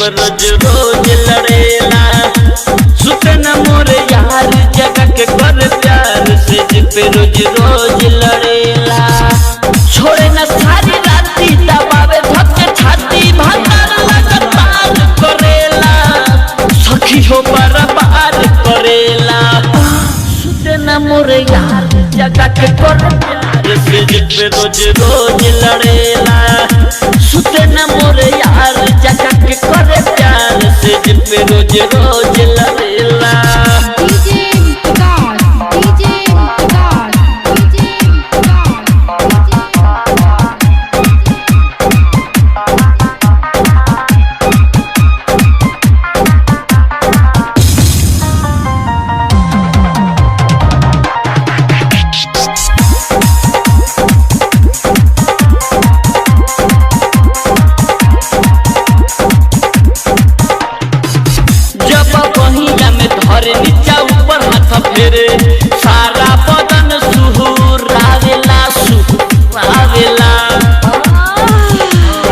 पर रोज रोज लड़ेला। सुते न मोर यार जगा के कर प्यार से पे रोज रोज लड़ेला। छोड़े न सारी राती दबावे धक्के छाती भातार लगातार करेला। सखी हो बर्बाद करेला। सुते न मोर यार जगा के कर प्यार से पे रोज रोज लड़ेला। सुते न मोर यार जगा के कर प्यार से पे रोज रोज लड़ेला। नीचा ऊपर हाथ फेरे सारा बदन सुहुरावेला सुहुरावेला।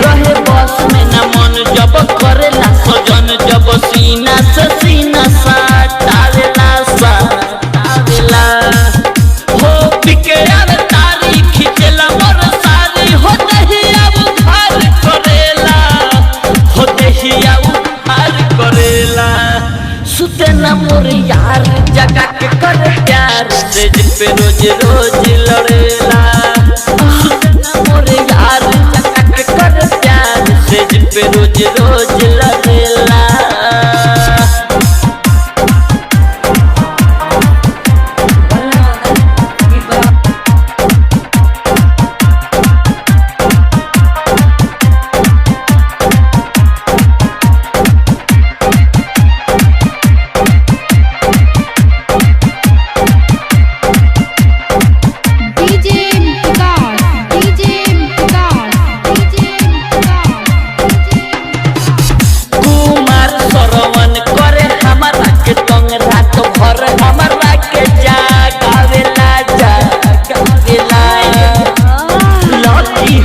रहे बस में न मन जब करेला सजन जब सीना से सीना सटावेला सटावेला। हो पिके आवे तारी खींचेला मोर सारी हो दहिया उखार करेला हो दहिया उखार करेला। सुते न मोर यार जगा के कर प्यार से पे रोज रोज लड़ेला। सुते न मोर यार जगा के कर प्यार से पे रोज रोज लड़ेला।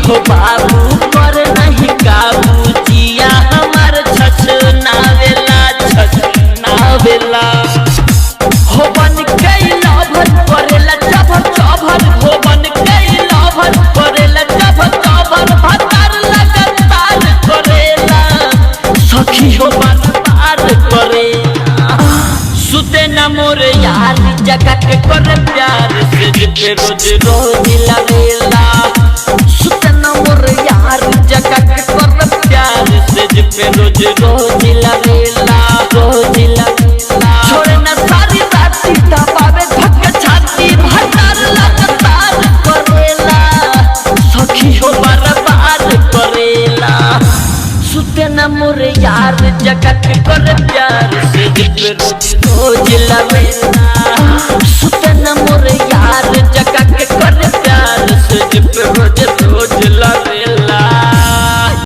हो बाबू कर नहीं काबू जिया हमार छछ नावेला। हो बन गई लभर करेला जबर जबर हो बन गई लभर करेला जबर जबर भातार लगातार करेला। सखी हो बर्बाद करेला। सुते न मोर यार जगा के कर प्यार से पे रोज रोज लड़ेला।